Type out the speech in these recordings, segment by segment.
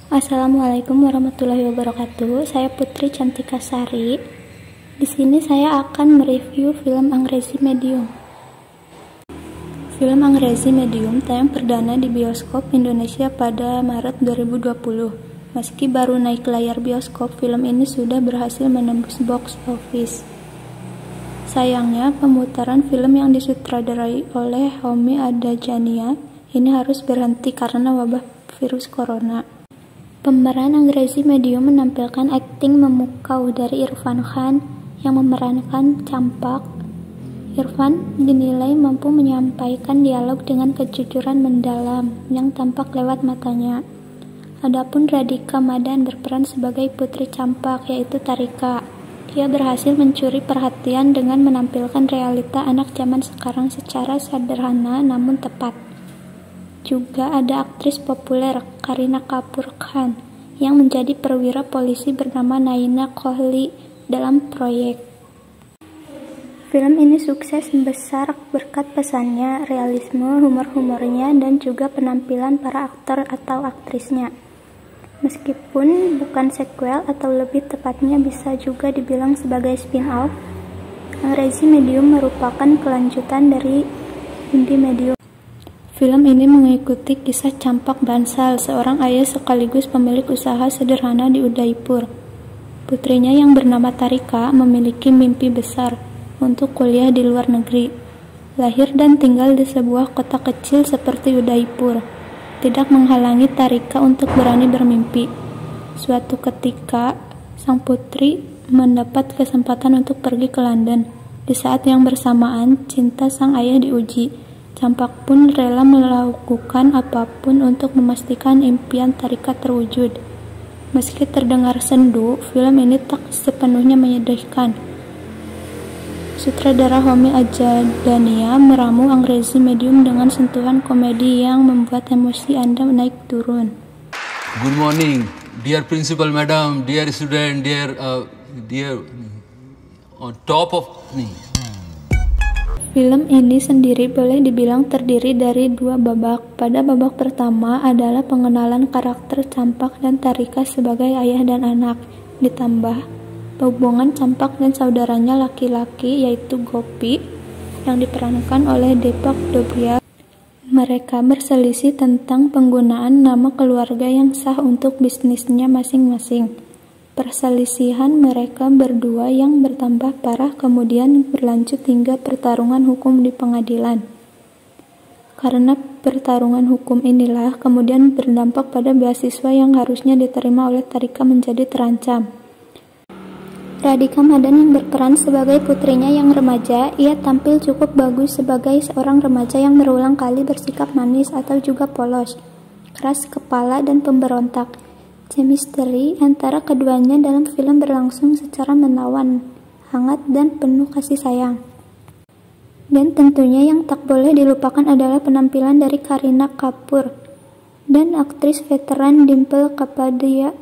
Assalamualaikum warahmatullahi wabarakatuh. Saya Putri Cantika Sari. Di sini saya akan mereview film Angrezi Medium. Film Angrezi Medium tayang perdana di bioskop Indonesia pada Maret 2020. Meski baru naik layar bioskop, film ini sudah berhasil menembus box office. Sayangnya, pemutaran film yang disutradarai oleh Homi Adajania ini harus berhenti karena wabah virus corona. Pemeran Angrezi Medium menampilkan akting memukau dari Irfan Khan yang memerankan Campak. Irfan dinilai mampu menyampaikan dialog dengan kejujuran mendalam yang tampak lewat matanya. Adapun Radhika Madan berperan sebagai putri Campak, yaitu Tarika. Dia berhasil mencuri perhatian dengan menampilkan realita anak zaman sekarang secara sederhana namun tepat. Juga ada aktris populer Kareena Kapoor Khan yang menjadi perwira polisi bernama Naina Kohli dalam proyek. Film ini sukses besar berkat pesannya, realisme, humor-humornya, dan juga penampilan para aktor atau aktrisnya. Meskipun bukan sequel atau lebih tepatnya bisa juga dibilang sebagai spin-off, Angrezi Medium merupakan kelanjutan dari Indi Medium. Film ini mengikuti kisah Campak Bansal, seorang ayah sekaligus pemilik usaha sederhana di Udaipur. Putrinya yang bernama Tarika memiliki mimpi besar untuk kuliah di luar negeri. Lahir dan tinggal di sebuah kota kecil seperti Udaipur tidak menghalangi Tarika untuk berani bermimpi. Suatu ketika, sang putri mendapat kesempatan untuk pergi ke London. Di saat yang bersamaan, cinta sang ayah diuji. Campak pun rela melakukan apapun untuk memastikan impian Tarika terwujud. Meski terdengar sendu, film ini tak sepenuhnya menyedihkan. Sutradara Homi Adjania meramu Angrezi Medium dengan sentuhan komedi yang membuat emosi Anda naik turun. Good morning, dear Principal Madam, dear student, dear on top of me. Film ini sendiri boleh dibilang terdiri dari dua babak. Pada babak pertama adalah pengenalan karakter Campak dan Tarika sebagai ayah dan anak, ditambah hubungan Campak dan saudaranya laki-laki yaitu Gopi yang diperankan oleh Deepak Dobrya. Mereka berselisih tentang penggunaan nama keluarga yang sah untuk bisnisnya masing-masing. Perselisihan mereka berdua yang bertambah parah kemudian berlanjut hingga pertarungan hukum di pengadilan. Karena pertarungan hukum inilah kemudian berdampak pada beasiswa yang harusnya diterima oleh Tarika menjadi terancam. Radhika Madan yang berperan sebagai putrinya yang remaja, ia tampil cukup bagus sebagai seorang remaja yang berulang kali bersikap manis atau juga polos, keras kepala dan pemberontak. Chemistry antara keduanya dalam film berlangsung secara menawan, hangat dan penuh kasih sayang. Dan tentunya yang tak boleh dilupakan adalah penampilan dari Kareena Kapoor dan aktris veteran Dimple Kapadia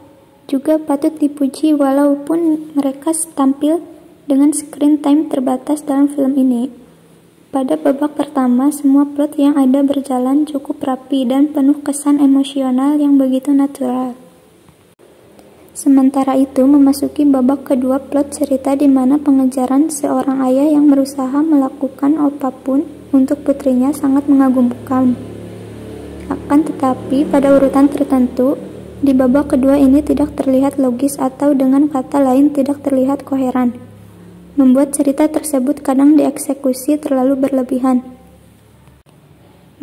juga patut dipuji walaupun mereka tampil dengan screen time terbatas dalam film ini. Pada babak pertama, semua plot yang ada berjalan cukup rapi dan penuh kesan emosional yang begitu natural. Sementara itu, memasuki babak kedua, plot cerita di mana pengejaran seorang ayah yang berusaha melakukan apapun untuk putrinya sangat mengagumkan. Akan tetapi, pada urutan tertentu, di babak kedua ini tidak terlihat logis atau dengan kata lain tidak terlihat koheren, membuat cerita tersebut kadang dieksekusi terlalu berlebihan.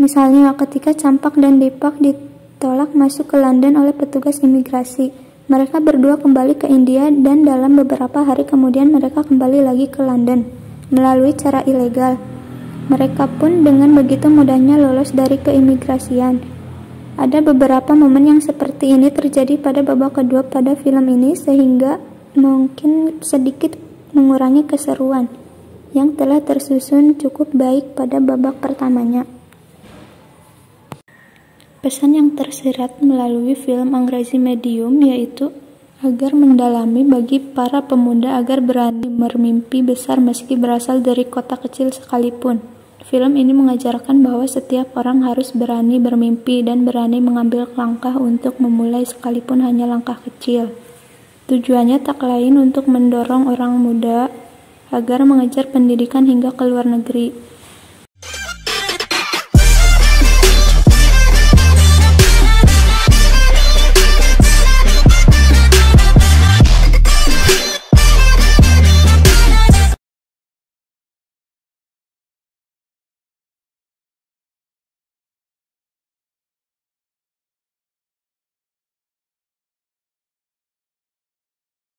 Misalnya, ketika Campak dan Deepak ditolak masuk ke London oleh petugas imigrasi, mereka berdua kembali ke India dan dalam beberapa hari kemudian mereka kembali lagi ke London melalui cara ilegal. Mereka pun dengan begitu mudahnya lolos dari keimigrasian. Ada beberapa momen yang seperti ini terjadi pada babak kedua pada film ini sehingga mungkin sedikit mengurangi keseruan yang telah tersusun cukup baik pada babak pertamanya. Pesan yang tersirat melalui film Angrezi Medium yaitu agar mendalami bagi para pemuda agar berani bermimpi besar meski berasal dari kota kecil sekalipun. Film ini mengajarkan bahwa setiap orang harus berani bermimpi dan berani mengambil langkah untuk memulai sekalipun hanya langkah kecil. Tujuannya tak lain untuk mendorong orang muda agar mengejar pendidikan hingga ke luar negeri.